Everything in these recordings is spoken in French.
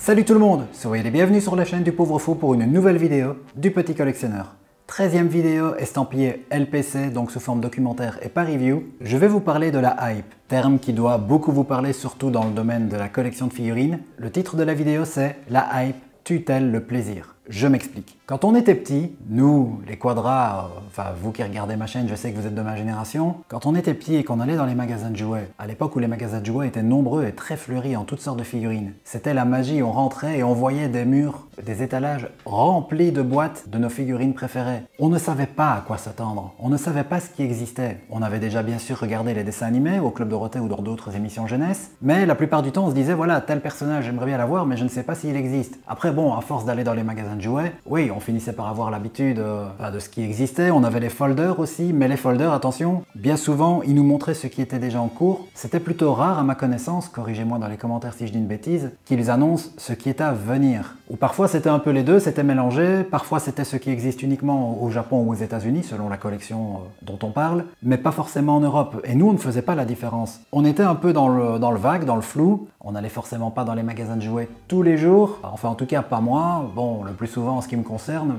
Salut tout le monde, soyez les bienvenus sur la chaîne du Pauvre Fou pour une nouvelle vidéo du Petit Collectionneur. 13e vidéo estampillée LPC, donc sous forme documentaire et pas review. Je vais vous parler de la hype, terme qui doit beaucoup vous parler surtout dans le domaine de la collection de figurines. Le titre de la vidéo c'est « La hype tue-t-elle le plaisir ?» Je m'explique. Quand on était petit, nous, les quadras, enfin vous qui regardez ma chaîne, je sais que vous êtes de ma génération, quand on était petit et qu'on allait dans les magasins de jouets, à l'époque où les magasins de jouets étaient nombreux et très fleuris en toutes sortes de figurines, c'était la magie, on rentrait et on voyait des murs, des étalages remplis de boîtes de nos figurines préférées. On ne savait pas à quoi s'attendre, on ne savait pas ce qui existait. On avait déjà bien sûr regardé les dessins animés au Club Dorothée ou dans d'autres émissions jeunesse, mais la plupart du temps on se disait voilà, tel personnage j'aimerais bien l'avoir mais je ne sais pas s'il existe. Après bon, à force d'aller dans les magasins de jouets, oui, on finissait par avoir l'habitude de ce qui existait, on avait les folders aussi, mais les folders, attention, bien souvent, ils nous montraient ce qui était déjà en cours. C'était plutôt rare à ma connaissance, corrigez-moi dans les commentaires si je dis une bêtise, qu'ils annoncent ce qui est à venir. Ou parfois c'était un peu les deux, c'était mélangé, parfois c'était ce qui existe uniquement au Japon ou aux États-Unis, selon la collection dont on parle, mais pas forcément en Europe. Et nous, on ne faisait pas la différence. On était un peu dans le vague, dans le flou, on n'allait forcément pas dans les magasins de jouets tous les jours, enfin en tout cas pas moi, bon, le plus souvent en ce qui me concerne,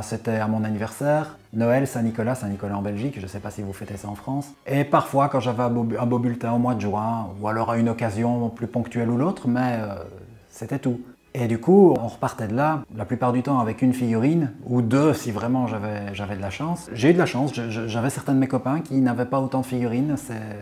c'était à mon anniversaire, Noël, Saint-Nicolas en Belgique, je ne sais pas si vous fêtez ça en France, et parfois quand j'avais un beau bulletin au mois de juin, ou alors à une occasion plus ponctuelle ou l'autre, mais c'était tout. Et du coup, on repartait de là, la plupart du temps avec une figurine, ou deux si vraiment j'avais de la chance. J'ai eu de la chance, j'avais certains de mes copains qui n'avaient pas autant de figurines,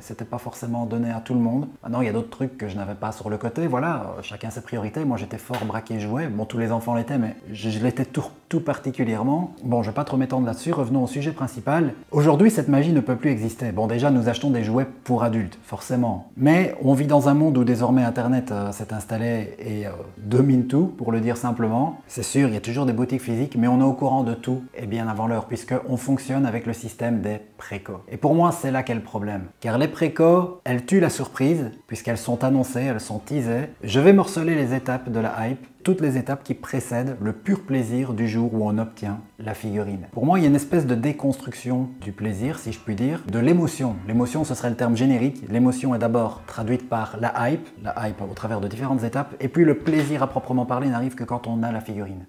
c'était pas forcément donné à tout le monde. Maintenant, il y a d'autres trucs que je n'avais pas sur le côté, voilà, chacun ses priorités. Moi, j'étais fort braqué jouet, bon, tous les enfants l'étaient, mais je l'étais tout particulièrement. Bon, je vais pas trop m'étendre là-dessus, revenons au sujet principal. Aujourd'hui, cette magie ne peut plus exister. Bon, déjà, nous achetons des jouets pour adultes, forcément. Mais on vit dans un monde où désormais Internet s'est installé et domine tout, pour le dire simplement. C'est sûr, il y a toujours des boutiques physiques, mais on est au courant de tout et bien avant l'heure, puisqu'on fonctionne avec le système des précos. Et pour moi, c'est là qu'est le problème. Car les précos, elles tuent la surprise, puisqu'elles sont annoncées, elles sont teasées. Je vais morceler les étapes de la hype, toutes les étapes qui précèdent le pur plaisir du jour où on obtient la figurine. Pour moi, il y a une espèce de déconstruction du plaisir, si je puis dire, de l'émotion. L'émotion, ce serait le terme générique. L'émotion est d'abord traduite par la hype au travers de différentes étapes, et puis le plaisir à proprement parler n'arrive que quand on a la figurine.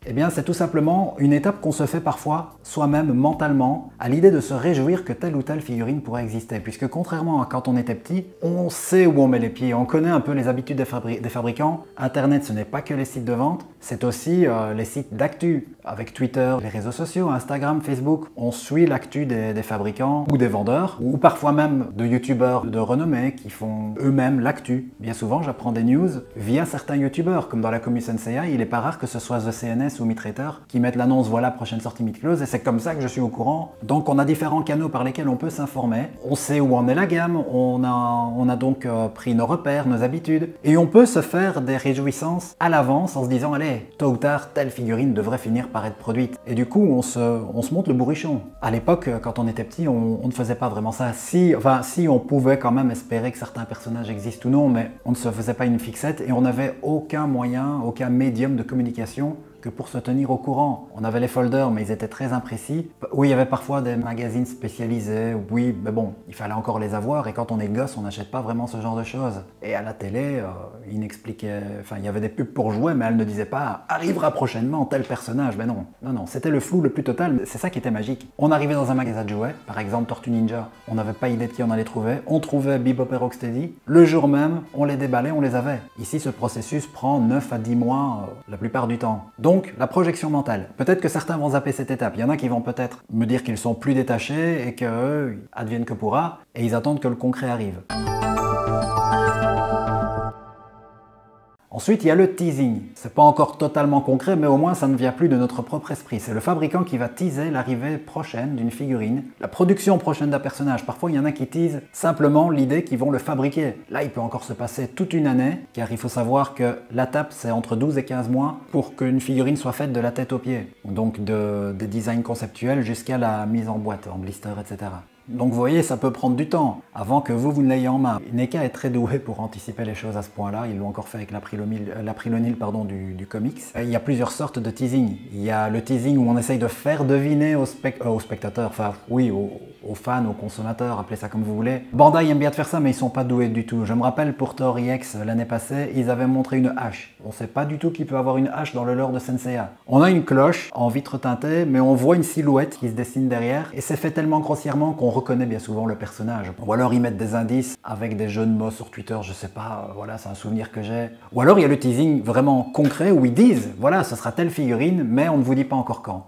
Eh bien, c'est tout simplement une étape qu'on se fait parfois soi-même mentalement à l'idée de se réjouir que telle ou telle figurine pourrait exister. Puisque contrairement à quand on était petit, on sait où on met les pieds, on connaît un peu les habitudes des fabricants. Internet, ce n'est pas que les sites de vente, c'est aussi les sites d'actu. Avec Twitter, les réseaux sociaux, Instagram, Facebook, on suit l'actu des fabricants ou des vendeurs, ou parfois même de youtubeurs de renommée qui font eux-mêmes l'actu. Bien souvent, j'apprends des news via certains youtubeurs, comme dans la commu Sensei, il n'est pas rare que ce soit The CNS ou Mitrater qui mettent l'annonce voilà prochaine sortie Mythclose, et c'est comme ça que je suis au courant. Donc on a différents canaux par lesquels on peut s'informer, on sait où en est la gamme, on a donc pris nos repères, nos habitudes, et on peut se faire des réjouissances à l'avance en se disant allez, tôt ou tard telle figurine devrait finir par être produite, et du coup on se monte le bourrichon. À l'époque, quand on était petit, on ne faisait pas vraiment ça. Si on pouvait quand même espérer que certains personnages existent ou non, mais on ne se faisait pas une fixette et on n'avait aucun moyen, aucun médium de communication que pour se tenir au courant. On avait les folders, mais ils étaient très imprécis. Oui, il y avait parfois des magazines spécialisés, oui, mais bon, il fallait encore les avoir, et quand on est gosse, on n'achète pas vraiment ce genre de choses. Et à la télé, ils n'expliquaient... Enfin, il y avait des pubs pour jouer, mais elles ne disaient pas « arrivera prochainement tel personnage », mais non. Non, c'était le flou le plus total, c'est ça qui était magique. On arrivait dans un magasin de jouets, par exemple Tortue Ninja, on n'avait pas idée de qui on allait trouver, on trouvait Bebop et Rocksteady, le jour même, on les déballait, on les avait. Ici, ce processus prend 9 à 10 mois la plupart du temps. Donc, la projection mentale. Peut-être que certains vont zapper cette étape. Il y en a qui vont peut-être me dire qu'ils sont plus détachés et que advienne que pourra, et ils attendent que le concret arrive. Ensuite, il y a le teasing. C'est pas encore totalement concret, mais au moins ça ne vient plus de notre propre esprit. C'est le fabricant qui va teaser l'arrivée prochaine d'une figurine, la production prochaine d'un personnage. Parfois, il y en a qui teasent simplement l'idée qu'ils vont le fabriquer. Là, il peut encore se passer toute une année, car il faut savoir que la tape, c'est entre 12 et 15 mois pour qu'une figurine soit faite de la tête aux pieds. Donc des designs conceptuels jusqu'à la mise en boîte, en blister, etc. Donc vous voyez, ça peut prendre du temps avant que vous ne l'ayez en main. NECA est très doué pour anticiper les choses à ce point-là. Ils l'ont encore fait avec l'Aprilonil du comics. Il y a plusieurs sortes de teasing. Il y a le teasing où on essaye de faire deviner aux spectateurs, enfin oui, aux fans, aux consommateurs, appelez ça comme vous voulez. Bandai aime bien de faire ça, mais ils sont pas doués du tout. Je me rappelle pour Thor EX l'année passée, ils avaient montré une hache. On sait pas du tout qui peut avoir une hache dans le lore de Senseiya. On a une cloche en vitre teintée, mais on voit une silhouette qui se dessine derrière, et c'est fait tellement grossièrement qu'on reconnaît bien souvent le personnage. Ou alors ils mettent des indices avec des jeux de mots sur Twitter, je sais pas, voilà, c'est un souvenir que j'ai. Ou alors il y a le teasing vraiment concret où ils disent, voilà, ce sera telle figurine, mais on ne vous dit pas encore quand.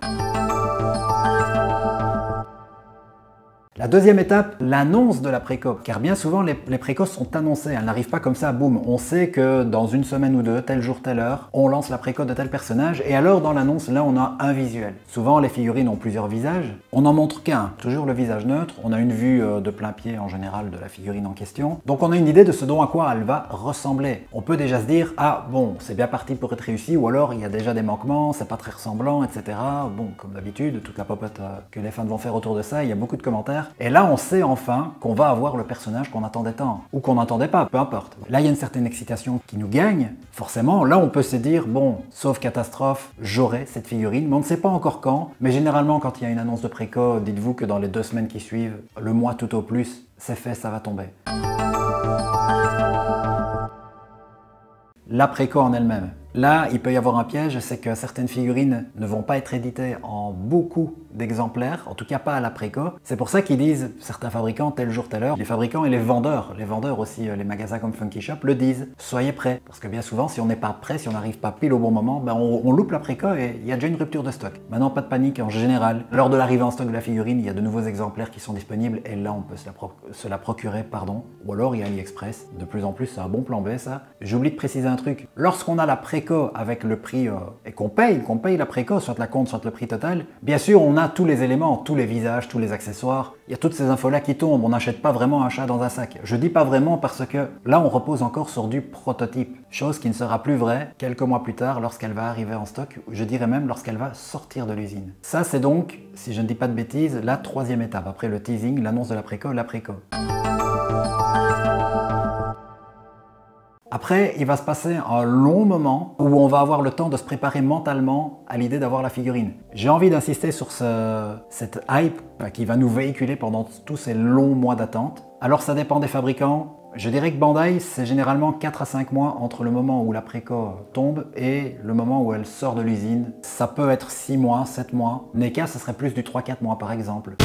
La deuxième étape, l'annonce de la préco. Car bien souvent, les précos sont annoncées. Elles n'arrivent pas comme ça, boum. On sait que dans une semaine ou deux, tel jour, telle heure, on lance la préco de tel personnage. Et alors, dans l'annonce, là, on a un visuel. Souvent, les figurines ont plusieurs visages. On n'en montre qu'un, toujours le visage neutre. On a une vue de plein pied, en général, de la figurine en question. Donc, on a une idée de ce dont à quoi elle va ressembler. On peut déjà se dire, ah, bon, c'est bien parti pour être réussi. Ou alors, il y a déjà des manquements, c'est pas très ressemblant, etc. Bon, comme d'habitude, toute la popote que les fans vont faire autour de ça, il y a beaucoup de commentaires. Et là, on sait enfin qu'on va avoir le personnage qu'on attendait tant, ou qu'on n'attendait pas, peu importe. Là, il y a une certaine excitation qui nous gagne. Forcément, là, on peut se dire, bon, sauf catastrophe, j'aurai cette figurine, mais on ne sait pas encore quand. Mais généralement, quand il y a une annonce de préco, dites-vous que dans les 2 semaines qui suivent, le mois tout au plus, c'est fait, ça va tomber. La préco en elle-même. Là, il peut y avoir un piège, c'est que certaines figurines ne vont pas être éditées en beaucoup d'exemplaires, en tout cas pas à la préco. C'est pour ça qu'ils disent, certains fabricants, tel jour, telle heure. Les fabricants et les vendeurs aussi, les magasins comme Funky Shop, le disent. Soyez prêts, parce que bien souvent, si on n'est pas prêt, si on n'arrive pas pile au bon moment, ben on loupe la préco et il y a déjà une rupture de stock. Maintenant, pas de panique, en général, lors de l'arrivée en stock de la figurine, il y a de nouveaux exemplaires qui sont disponibles et là, on peut se la procurer, ou alors il y a AliExpress. De plus en plus, c'est un bon plan B, ça. J'oublie de préciser un truc. Lorsqu'on a la préco avec le prix et qu'on paye la préco, soit la compte, soit le prix total, bien sûr on a tous les éléments, tous les visages, tous les accessoires, il y a toutes ces infos là qui tombent, on n'achète pas vraiment un chat dans un sac. Je dis pas vraiment parce que là on repose encore sur du prototype, chose qui ne sera plus vraie quelques mois plus tard lorsqu'elle va arriver en stock, je dirais même lorsqu'elle va sortir de l'usine. Ça c'est donc, si je ne dis pas de bêtises, la 3e étape, après le teasing, l'annonce de la préco. Après, il va se passer un long moment où on va avoir le temps de se préparer mentalement à l'idée d'avoir la figurine. J'ai envie d'insister sur cette hype qui va nous véhiculer pendant tous ces longs mois d'attente. Alors ça dépend des fabricants. Je dirais que Bandai, c'est généralement 4 à 5 mois entre le moment où la préco tombe et le moment où elle sort de l'usine. Ça peut être 6 mois, 7 mois. NECA, ce serait plus du 3-4 mois par exemple.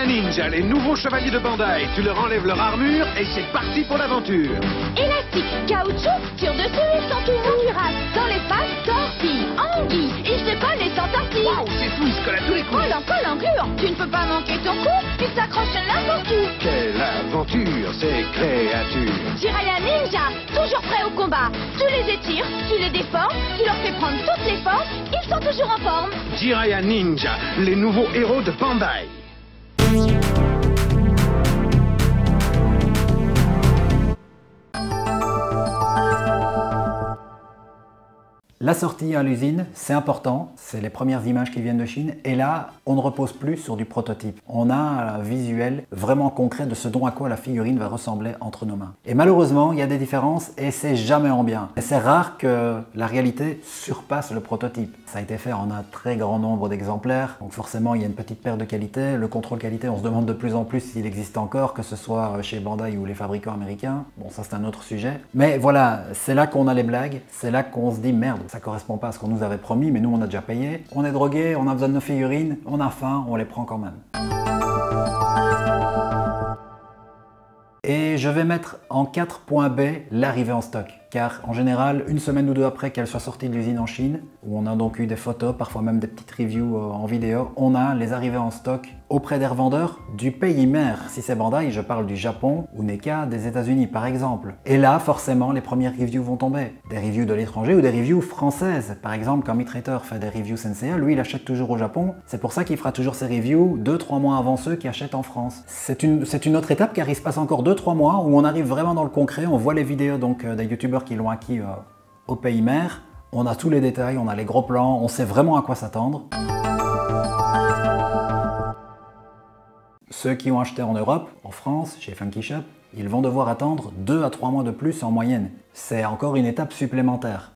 Ninja, les nouveaux chevaliers de Bandai, tu leur enlèves leur armure et c'est parti pour l'aventure. Élastique, caoutchouc, tire dessus, sans tout cuirasse, dans les faces, torpille, anguille, il se colle et s'entortille. Waouh, c'est fou, il se colle à tous les coups. Colle en cure, tu ne peux pas manquer ton coup, il s'accroche n'importe où. Quelle aventure, ces créatures. Jiraiya Ninja, toujours prêt au combat. Tu les étires, tu les déformes, tu leur fais prendre toutes les formes, ils sont toujours en forme. Jiraiya Ninja, les nouveaux héros de Bandai. La sortie à l'usine, c'est important, c'est les premières images qui viennent de Chine, et là, on ne repose plus sur du prototype. On a un visuel vraiment concret de ce dont à quoi la figurine va ressembler entre nos mains. Et malheureusement, il y a des différences, et c'est jamais en bien. C'est rare que la réalité surpasse le prototype. Ça a été fait en un très grand nombre d'exemplaires, donc forcément, il y a une petite perte de qualité. Le contrôle qualité, on se demande de plus en plus s'il existe encore, que ce soit chez Bandai ou les fabricants américains. Bon, ça c'est un autre sujet. Mais voilà, c'est là qu'on a les blagues, c'est là qu'on se dit merde. Ça correspond pas à ce qu'on nous avait promis, mais nous on a déjà payé. On est drogué, on a besoin de nos figurines, on a faim, on les prend quand même. Et je vais mettre en 4.B l'arrivée en stock. Car en général, une semaine ou deux après qu'elle soit sortie de l'usine en Chine, où on a donc eu des photos, parfois même des petites reviews en vidéo, on a les arrivées en stock auprès des revendeurs du pays mère. Si c'est Bandai, je parle du Japon ou NECA des États-Unis par exemple. Et là, forcément, les premières reviews vont tomber. Des reviews de l'étranger ou des reviews françaises. Par exemple, quand Mitrater fait des reviews Senseiya, lui il achète toujours au Japon. C'est pour ça qu'il fera toujours ses reviews 2-3 mois avant ceux qui achètent en France. C'est une autre étape car il se passe encore 2-3 mois où on arrive vraiment dans le concret, on voit les vidéos donc des youtubeurs qui l'ont acquis au pays mère. On a tous les détails, on a les gros plans, on sait vraiment à quoi s'attendre. Ceux qui ont acheté en Europe, en France, chez Funky Shop, ils vont devoir attendre 2 à 3 mois de plus en moyenne. C'est encore une étape supplémentaire.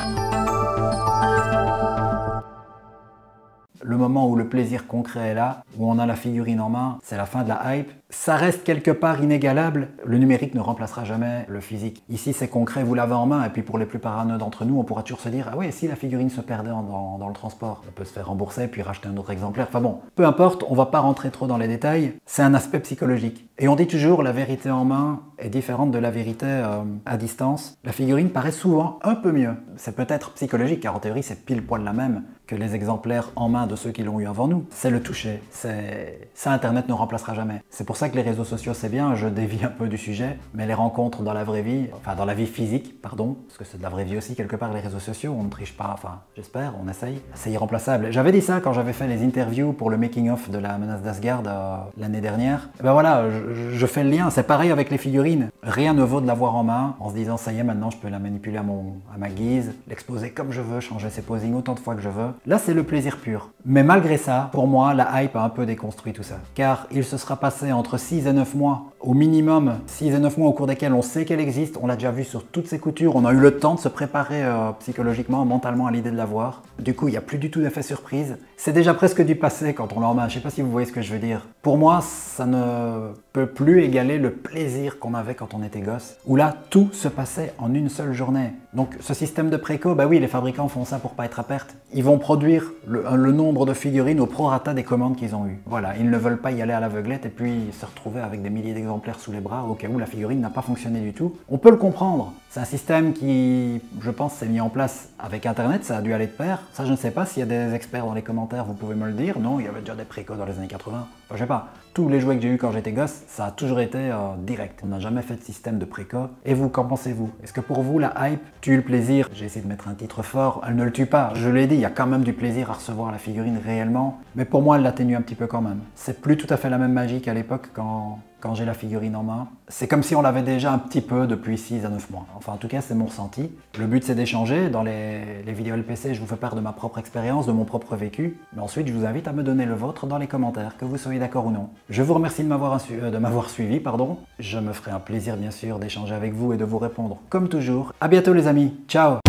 le moment où le plaisir concret est là, où on a la figurine en main, c'est la fin de la hype. Ça reste quelque part inégalable. Le numérique ne remplacera jamais le physique. Ici, c'est concret, vous l'avez en main, et puis pour les plus parano d'entre nous, on pourra toujours se dire « Ah oui, si la figurine se perdait dans le transport, on peut se faire rembourser, puis racheter un autre exemplaire. » Enfin bon, peu importe, on va pas rentrer trop dans les détails. C'est un aspect psychologique. Et on dit toujours la vérité en main est différente de la vérité à distance. La figurine paraît souvent un peu mieux. C'est peut-être psychologique, car en théorie, c'est pile poil la même que les exemplaires en main de ceux qui l'ont eu avant nous. C'est le toucher. Ça, Internet ne remplacera jamais. C'est pour ça que les réseaux sociaux, c'est bien, je dévie un peu du sujet, mais les rencontres dans la vraie vie, enfin dans la vie physique, pardon, parce que c'est de la vraie vie aussi quelque part, les réseaux sociaux, on ne triche pas, enfin j'espère, on essaye. C'est irremplaçable. J'avais dit ça quand j'avais fait les interviews pour le making-of de la menace d'Asgard l'année dernière. Et ben voilà, je fais le lien, c'est pareil avec les figurines. Rien ne vaut de l'avoir en main, en se disant ça y est, maintenant je peux la manipuler à ma guise, l'exposer comme je veux, changer ses posings autant de fois que je veux. Là, c'est le plaisir pur. Mais malgré ça, pour moi, la hype a un peu déconstruit tout ça. Car il se sera passé entre 6 et 9 mois, au minimum 6 et 9 mois au cours desquels on sait qu'elle existe, on l'a déjà vu sur toutes ses coutures, on a eu le temps de se préparer psychologiquement, mentalement à l'idée de la voir. Du coup, il n'y a plus du tout d'effet surprise. C'est déjà presque du passé quand on l'a en main. Je sais pas si vous voyez ce que je veux dire. Pour moi, ça ne peut plus égaler le plaisir qu'on avait quand on était gosse, où là, tout se passait en une seule journée. Donc ce système de préco, bah oui, les fabricants font ça pour pas être à perte. Ils vont produire le nombre de figurines au prorata des commandes qu'ils ont eues. Voilà, ils ne veulent pas y aller à l'aveuglette et puis se retrouver avec des milliers d'exemplaires sous les bras au cas où la figurine n'a pas fonctionné du tout. On peut le comprendre. C'est un système qui, je pense, s'est mis en place avec Internet, ça a dû aller de pair. Ça, je ne sais pas s'il y a des experts dans les commentaires, vous pouvez me le dire. Non, il y avait déjà des précos dans les années 80. Enfin, je sais pas. Tous les jouets que j'ai eu quand j'étais gosse, ça a toujours été direct. On n'a jamais fait de système de préco. Et vous, qu'en pensez-vous? Est-ce que pour vous, la hype tue le plaisir? J'ai essayé de mettre un titre fort, elle ne le tue pas. Je l'ai dit, il y a quand même du plaisir à recevoir la figurine réellement. Mais pour moi, elle l'atténue un petit peu quand même. C'est plus tout à fait la même magie qu'à l'époque quand j'ai la figurine en main. C'est comme si on l'avait déjà un petit peu depuis 6 à 9 mois. Enfin, en tout cas, c'est mon ressenti. Le but, c'est d'échanger. Dans les vidéos LPC, je vous fais part de ma propre expérience, de mon propre vécu. Mais ensuite, je vous invite à me donner le vôtre dans les commentaires, que vous soyez d'accord ou non. Je vous remercie de m'avoir suivi, pardon. Je me ferai un plaisir, bien sûr, d'échanger avec vous et de vous répondre comme toujours. À bientôt, les amis. Ciao!